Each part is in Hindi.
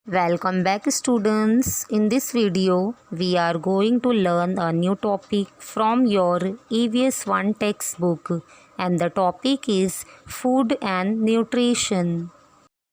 Welcome back students. In this video we are going to learn a new topic from your EVS 1 textbook and the topic is food and nutrition.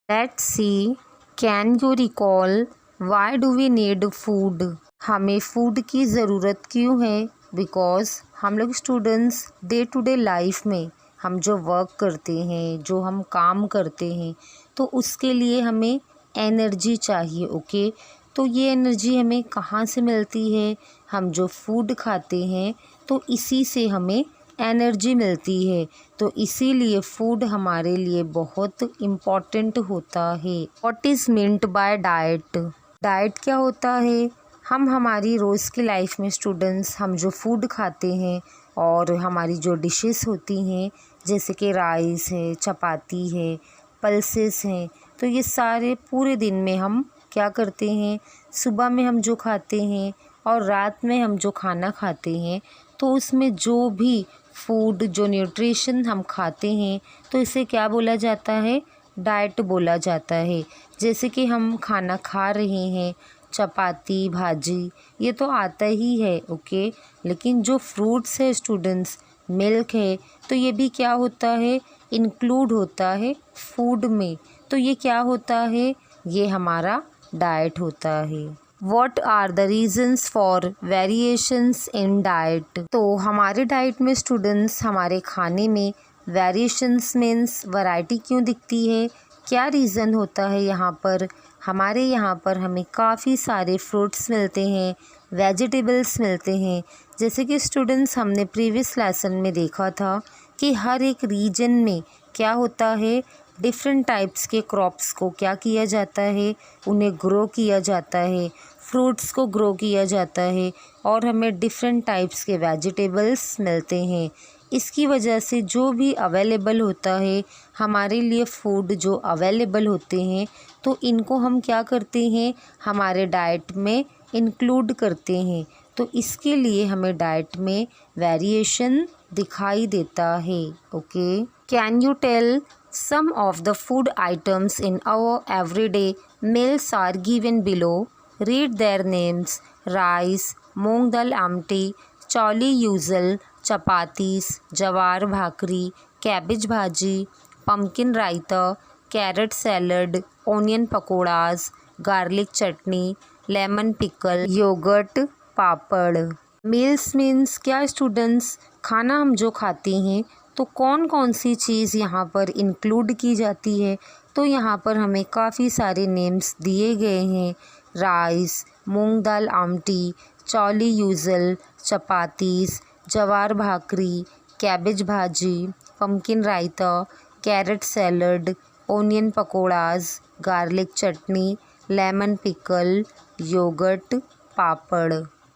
Let's see, can you recall why do we need food? हमें फूड की ज़रूरत क्यों है? बिकॉज़ हम लोग students day to day life में हम जो वर्क करते हैं, जो हम काम करते हैं, तो उसके लिए हमें एनर्जी चाहिए। ओके, तो ये एनर्जी हमें कहाँ से मिलती है? हम जो फूड खाते हैं तो इसी से हमें एनर्जी मिलती है। तो इसीलिए फूड हमारे लिए बहुत इम्पॉर्टेंट होता है। What is meant bye diet? Diet क्या होता है? हम हमारी रोज़ की लाइफ में स्टूडेंट्स हम जो फूड खाते हैं और हमारी जो डिशेस होती हैं जैसे कि राइस है, चपाती है, पल्सेस हैं, तो ये सारे पूरे दिन में हम क्या करते हैं? सुबह में हम जो खाते हैं और रात में हम जो खाना खाते हैं, तो उसमें जो भी फूड जो न्यूट्रिशन हम खाते हैं तो इसे क्या बोला जाता है? डाइट बोला जाता है। जैसे कि हम खाना खा रहे हैं, चपाती भाजी, ये तो आता ही है। ओके, लेकिन जो फ्रूट्स है स्टूडेंट्स, मिल्क है, तो ये भी क्या होता है? इंक्लूड होता है फूड में। तो ये क्या होता है? ये हमारा डाइट होता है। What are the reasons for variations in diet? तो हमारे डाइट में स्टूडेंट्स हमारे खाने में वेरिएशंस मीन्स वैरायटी क्यों दिखती है? क्या रीज़न होता है यहाँ पर? हमारे यहाँ पर हमें काफ़ी सारे फ्रूट्स मिलते हैं, वेजिटेबल्स मिलते हैं। जैसे कि स्टूडेंट्स हमने प्रीवियस लेसन में देखा था कि हर एक रीजन में क्या होता है? डिफरेंट टाइप्स के क्रॉप्स को क्या किया जाता है? उन्हें ग्रो किया जाता है, फ्रूट्स को ग्रो किया जाता है और हमें डिफरेंट टाइप्स के वेजिटेबल्स मिलते हैं। इसकी वजह से जो भी अवेलेबल होता है हमारे लिए फूड जो अवेलेबल होते हैं, तो इनको हम क्या करते हैं? हमारे डाइट में इंक्लूड करते हैं। तो इसके लिए हमें डाइट में वेरिएशन दिखाई देता है। Okay, can you tell some of the food items in our everyday meals are given below. Read their names: rice, moong dal Amti, Chauli usual, chapatis, जवार भाकरी, कैबेज भाजी, पम्पकिन रायता, carat salad, onion pakoras, garlic चटनी, लेमन पिकल, योगर्ट, पापड़। मील्स मीन्स क्या स्टूडेंट्स? खाना हम जो खाते हैं तो कौन कौन सी चीज़ यहाँ पर इंक्लूड की जाती है? तो यहाँ पर हमें काफ़ी सारे नेम्स दिए गए हैं। राइस, मूंग दाल आमटी, चौली यूजल, चपातीस, जवार भाकरी, कैबेज भाजी, पम्पकिन रायता, carat salad, onion pakoras, garlic चटनी, लेमन पिकल, योगर्ट, पापड़।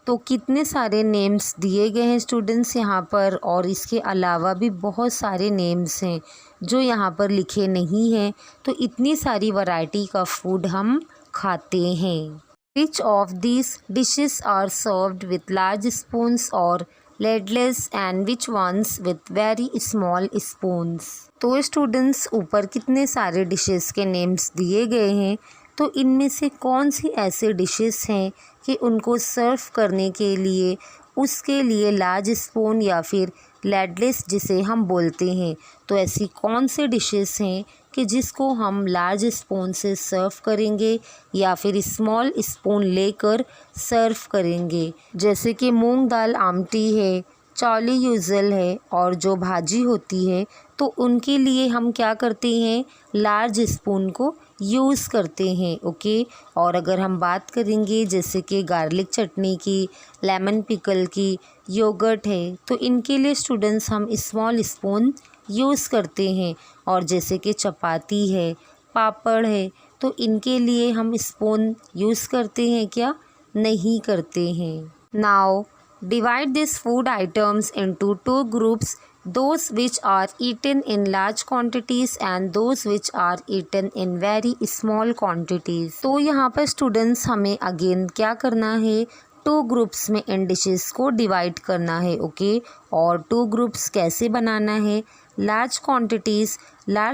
तो कितने सारे नेम्स दिए गए हैं स्टूडेंट्स यहाँ पर, और इसके अलावा भी बहुत सारे नेम्स हैं जो यहाँ पर लिखे नहीं हैं। तो इतनी सारी वैरायटी का फूड हम खाते हैं। Which of this dishes are served with large spoons और ladles and which ones with very small spoons? तो स्टूडेंट्स ऊपर कितने सारे डिशेस के नेम्स दिए गए हैं, तो इनमें से कौन सी ऐसे डिशेस हैं कि उनको सर्व करने के लिए उसके लिए लार्ज स्पून या फिर लैडलेस जिसे हम बोलते हैं, तो ऐसी कौन से डिशेस हैं कि जिसको हम लार्ज स्पून से सर्व करेंगे या फिर स्मॉल स्पून लेकर सर्व करेंगे? जैसे कि मूंग दाल आमटी है, चौली यूजल है और जो भाजी होती है, तो उनके लिए हम क्या करते हैं? लार्ज स्पून को यूज़ करते हैं। ओके, और अगर हम बात करेंगे जैसे कि गार्लिक चटनी की, लेमन पिकल की, योगर्ट है, तो इनके लिए स्टूडेंट्स हम स्मॉल स्पून यूज़ करते हैं। और जैसे कि चपाती है, पापड़ है, तो इनके लिए हम स्पून यूज़ करते हैं क्या? नहीं करते हैं। Now divide these food items into two groups: those which are eaten in large quantities and those which are eaten in very small quantities. तो यहाँ पर स्टूडेंट्स हमें अगेन क्या करना है? टू ग्रुप्स में इन डिशेस को डिवाइड करना है। ओके, और टू ग्रुप्स कैसे बनाना है? लार्ज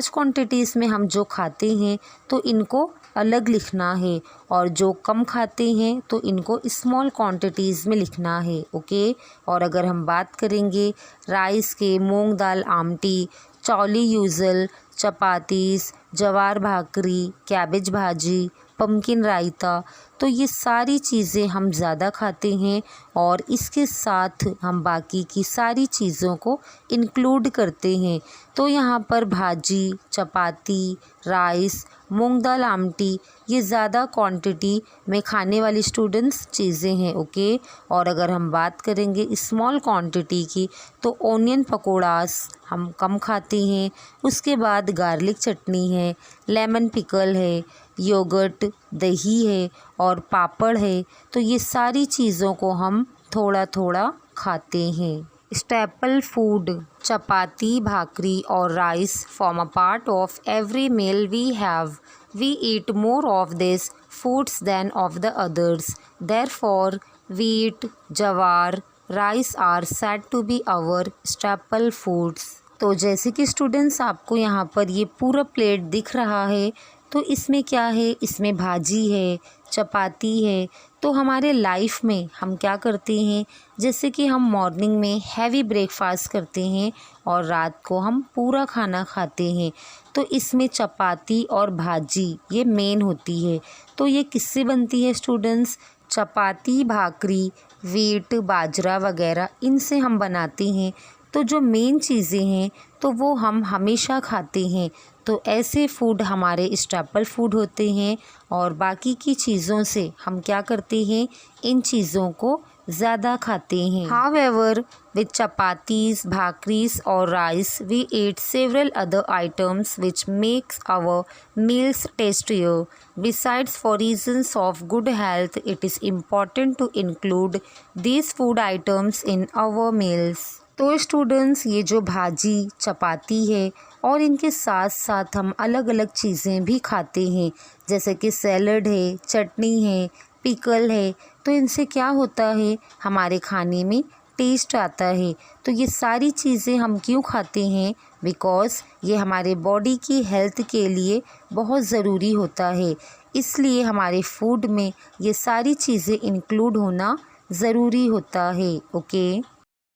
क्वांटिटीज़ में हम जो खाते हैं तो इनको अलग लिखना है और जो कम खाते हैं तो इनको स्मॉल क्वांटिटीज़ में लिखना है। ओके। और अगर हम बात करेंगे राइस के, मूंग दाल आमटी, चौली यूजल, चपातीस, जवार भाकरी, कैबेज भाजी, पम्पकिन रायता, तो ये सारी चीज़ें हम ज़्यादा खाते हैं और इसके साथ हम बाकी की सारी चीज़ों को इंक्लूड करते हैं। तो यहाँ पर भाजी, चपाती, राइस, मूंग दाल आमटी ये ज़्यादा क्वांटिटी में खाने वाली स्टूडेंट्स चीज़ें हैं। ओके। और अगर हम बात करेंगे स्मॉल क्वांटिटी की तो ओनियन पकौड़ास हम कम खाते हैं। उसके बाद गार्लिक चटनी है, लेमन पिकल है, योगर्ट, दही है और पापड़ है। तो ये सारी चीज़ों को हम थोड़ा थोड़ा खाते हैं। स्टेपल फूड चपाती, भाकरी और rice form a part of every meal we have. We eat more of these foods than of the others. Therefore, wheat, jawar, rice are said to be our staple foods. तो जैसे कि स्टूडेंट्स आपको यहाँ पर ये पूरा प्लेट दिख रहा है, तो इसमें क्या है, इसमें भाजी है, चपाती है। तो हमारे लाइफ में हम क्या करते हैं, जैसे कि हम मॉर्निंग में हैवी ब्रेकफास्ट करते हैं और रात को हम पूरा खाना खाते हैं। तो इसमें चपाती और भाजी ये मेन होती है। तो ये किससे बनती है स्टूडेंट्स? चपाती, भाकरी, वीट, बाजरा वगैरह इनसे हम बनाते हैं। तो जो मेन चीज़ें हैं तो वो हम हमेशा खाते हैं। तो ऐसे फूड हमारे स्टेपल फूड होते हैं और बाकी की चीज़ों से हम क्या करते हैं, इन चीज़ों को ज़्यादा खाते हैं। However, with chapatis, bhakris or rice, we eat several other items which makes our meals tastier. Besides, for reasons of good health, it is important to include these food items in our meals. तो स्टूडेंट्स ये जो भाजी, चपाती है और इनके साथ साथ हम अलग अलग चीज़ें भी खाते हैं, जैसे कि सैलड है, चटनी है, पिकल है। तो इनसे क्या होता है, हमारे खाने में टेस्ट आता है। तो ये सारी चीज़ें हम क्यों खाते हैं? बिकॉज़ ये हमारे बॉडी की हेल्थ के लिए बहुत ज़रूरी होता है। इसलिए हमारे फूड में ये सारी चीज़ें इंक्लूड होना ज़रूरी होता है। Okay.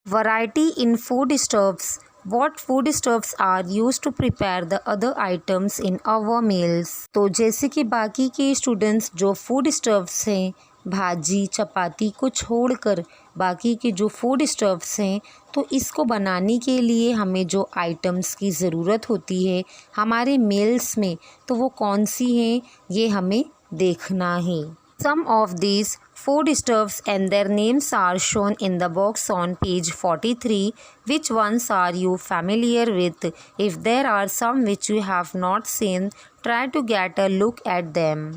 Variety in foodstuffs. What foodstuffs are used to prepare the other items in our meals? तो जैसे कि बाकी के स्टूडेंट्स जो foodstuffs हैं, भाजी, चपाती को छोड़कर बाकी के जो foodstuffs हैं, तो इसको बनाने के लिए हमें जो आइटम्स की ज़रूरत होती है हमारे मील्स में, तो वो कौन सी हैं, ये हमें देखना है। Some of these foodstuffs and their names are shown in the box on page 43. Which ones are you familiar with? If there are some which you have not seen, try to get a look at them.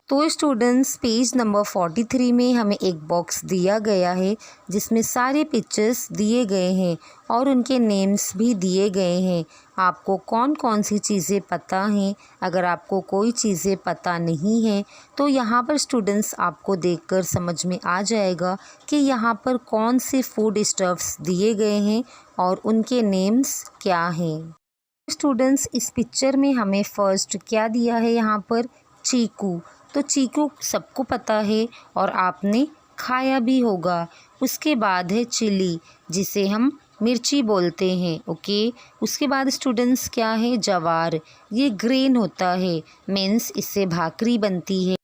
तो स्टूडेंट्स पेज नंबर 43 में हमें एक बॉक्स दिया गया है जिसमें सारे पिक्चर्स दिए गए हैं और उनके नेम्स भी दिए गए हैं। आपको कौन कौन सी चीज़ें पता हैं? अगर आपको कोई चीज़ें पता नहीं हैं तो यहाँ पर स्टूडेंट्स आपको देखकर समझ में आ जाएगा कि यहाँ पर कौन से फूड स्टफ्स दिए गए हैं और उनके नेम्स क्या हैं। स्टूडेंट्स इस पिक्चर में हमें फर्स्ट क्या दिया है, यहाँ पर चीकू। तो चीकू सबको पता है और आपने खाया भी होगा। उसके बाद है चिली, जिसे हम मिर्ची बोलते हैं। ओके। उसके बाद स्टूडेंट्स क्या है, जवार। ये ग्रेन होता है, मीन्स इससे भाकरी बनती है।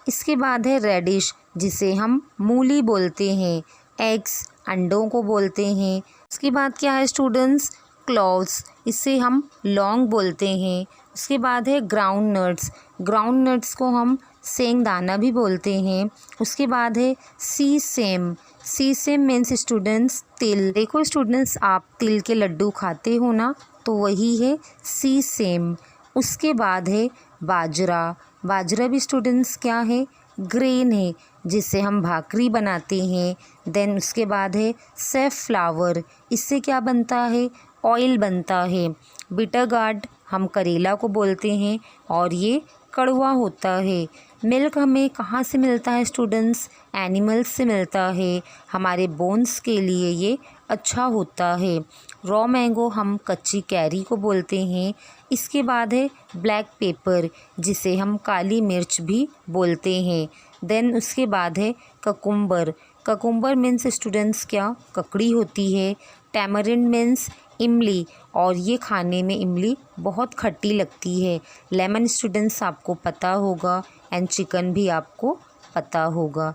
इसके बाद है रेडिश, जिसे हम मूली बोलते हैं। एग्स, अंडों को बोलते हैं। उसके बाद क्या है स्टूडेंट्स, क्लोव्स, इसे हम लौंग बोलते हैं। उसके बाद है ग्राउंड नट्स, ग्राउंड नट्स को हम सेंगदाना भी बोलते हैं। उसके बाद है सीसेम, सीसेम मीन्स स्टूडेंट्स तिल। देखो स्टूडेंट्स, आप तिल के लड्डू खाते हो ना, तो वही है सीसेम। उसके बाद है बाजरा, बाजरा भी स्टूडेंट्स क्या है, ग्रेन है, जिससे हम भाकरी बनाते हैं। देन उसके बाद है सेफ्लावर, इससे क्या बनता है, ऑयल बनता है। बिटर गार्ड हम करेला को बोलते हैं और ये कड़वा होता है। मिल्क हमें कहाँ से मिलता है स्टूडेंट्स, एनिमल्स से मिलता है। हमारे बोन्स के लिए ये अच्छा होता है। रॉ मैंगो हम कच्ची कैरी को बोलते हैं। इसके बाद है ब्लैक पेपर, जिसे हम काली मिर्च भी बोलते हैं। देन उसके बाद है ककुम्बर। ककुम्बर मीन्स स्टूडेंट्स क्या, ककड़ी होती है। टैमरिंड मीन्स इमली, और ये खाने में इमली बहुत खट्टी लगती है। लेमन स्टूडेंट्स आपको पता होगा, एंड चिकन भी आपको पता होगा।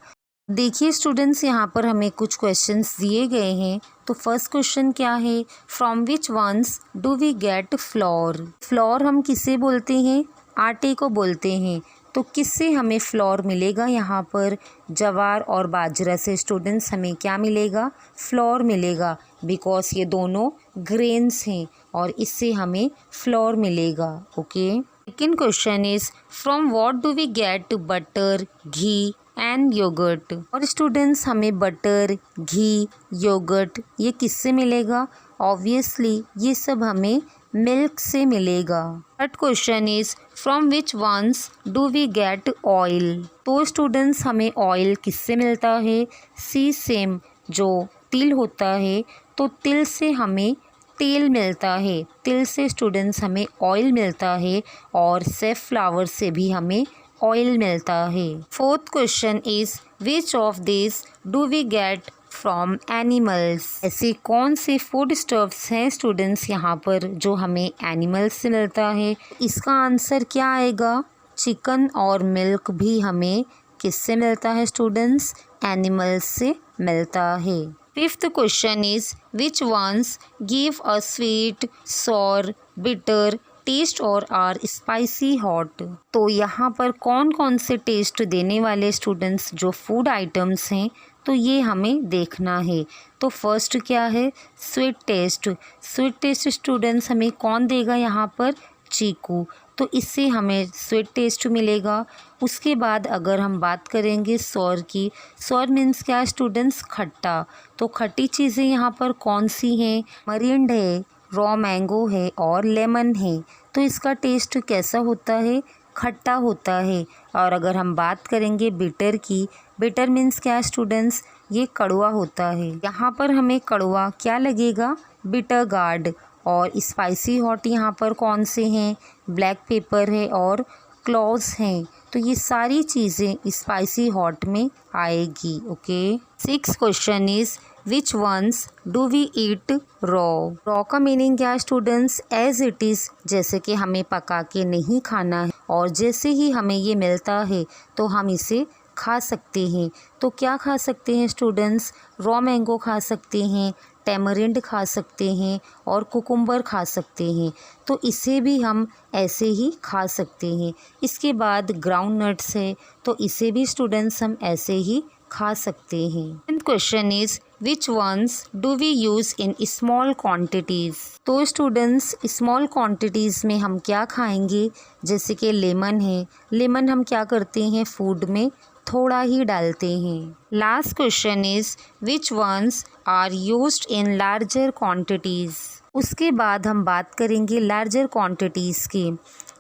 देखिए स्टूडेंट्स, यहाँ पर हमें कुछ क्वेश्चंस दिए गए हैं। तो फर्स्ट क्वेश्चन क्या है, from which ones do we get flour. Flour हम किसे बोलते हैं, आटे को बोलते हैं। तो किससे हमें फ्लोर मिलेगा, यहाँ पर जवार और बाजरा से स्टूडेंट्स हमें क्या मिलेगा, फ्लोर मिलेगा, बिकॉज ये दोनों ग्रेन्स हैं और इससे हमें फ्लोर मिलेगा। Okay, second question is from what do we get butter, ghee and yogurt. और स्टूडेंट्स हमें बटर, घी, योगर्ट ये किससे मिलेगा, ऑब्वियसली ये सब हमें मिल्क से मिलेगा। Third question is from which ones do we get oil. तो स्टूडेंट्स हमें ऑयल किससे मिलता है, सी सेम, जो तिल होता है, तो तिल से हमें तेल मिलता है। तिल से स्टूडेंट्स हमें ऑयल मिलता है, और सेफ्लावर से भी हमें ऑयल मिलता है। Fourth question is which of this do we get from animals. ऐसे कौन से फूड स्टफ्स हैं स्टूडेंट्स यहाँ पर जो हमें एनिमल्स से मिलता है। इसका आंसर क्या आएगा, चिकन और मिल्क भी हमें किससे मिलता है स्टूडेंट्स, एनिमल्स से मिलता है। Fifth question is which ones give a sweet, sour, bitter taste और आर स्पाइसी हॉट। तो यहाँ पर कौन कौन से टेस्ट देने वाले स्टूडेंट्स जो फूड आइटम्स हैं, तो ये हमें देखना है। तो फर्स्ट क्या है, sweet taste. Sweet taste students हमें कौन देगा, यहाँ पर चीकू, तो इससे हमें स्वीट टेस्ट मिलेगा। उसके बाद अगर हम बात करेंगे सौर की, सौर मीन्स क्या स्टूडेंट्स, खट्टा। तो खट्टी चीज़ें यहाँ पर कौन सी हैं, मरिंड है, रॉ मैंगो है और लेमन है। तो इसका टेस्ट कैसा होता है, खट्टा होता है। और अगर हम बात करेंगे बिटर की, बिटर मीन्स क्या स्टूडेंट्स, ये कड़वा होता है। यहाँ पर हमें कड़वा क्या लगेगा, बिटर गार्ड। और स्पाइसी हॉट यहाँ पर कौन से हैं, ब्लैक पेपर है और क्लॉव्स हैं। तो ये सारी चीज़ें स्पाइसी हॉट में आएगी। Okay, six question is which ones do we eat raw. Raw का मीनिंग क्या है स्टूडेंट्स, एज इट इज़, जैसे कि हमें पका के नहीं खाना है, और जैसे ही हमें ये मिलता है तो हम इसे खा सकते हैं। तो क्या खा सकते हैं स्टूडेंट्स, रॉ मैंगो खा सकते हैं, टैमरिंड खा सकते हैं और कुकुम्बर खा सकते हैं। तो इसे भी हम ऐसे ही खा सकते हैं। इसके बाद ग्राउंड नट्स है, तो इसे भी स्टूडेंट्स हम ऐसे ही खा सकते हैं। Question is which ones do we use in small quantities. तो स्टूडेंट्स स्मॉल क्वांटिटीज़ में हम क्या खाएंगे, जैसे कि लेमन है, लेमन हम क्या करते हैं, फूड में थोड़ा ही डालते हैं। Last question is which ones are used in larger quantities. उसके बाद हम बात करेंगे लार्जर क्वांटिटीज़ की।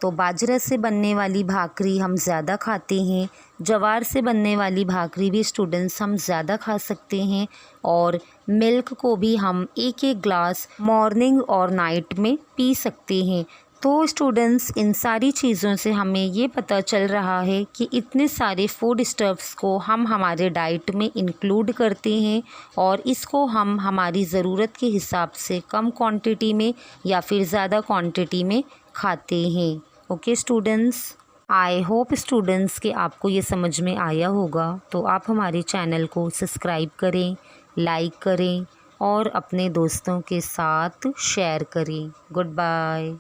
तो बाजरा से बनने वाली भाकरी हम ज़्यादा खाते हैं, जवार से बनने वाली भाकरी भी स्टूडेंट्स हम ज़्यादा खा सकते हैं, और मिल्क को भी हम एक एक ग्लास मॉर्निंग और नाइट में पी सकते हैं। तो स्टूडेंट्स इन सारी चीज़ों से हमें ये पता चल रहा है कि इतने सारे फूड स्टफ्स को हम हमारे डाइट में इंक्लूड करते हैं, और इसको हम हमारी ज़रूरत के हिसाब से कम क्वांटिटी में या फिर ज़्यादा क्वांटिटी में खाते हैं। Okay students, I hope students कि आपको ये समझ में आया होगा। तो आप हमारे चैनल को सब्सक्राइब करें, लाइक करें और अपने दोस्तों के साथ शेयर करें। Good bye.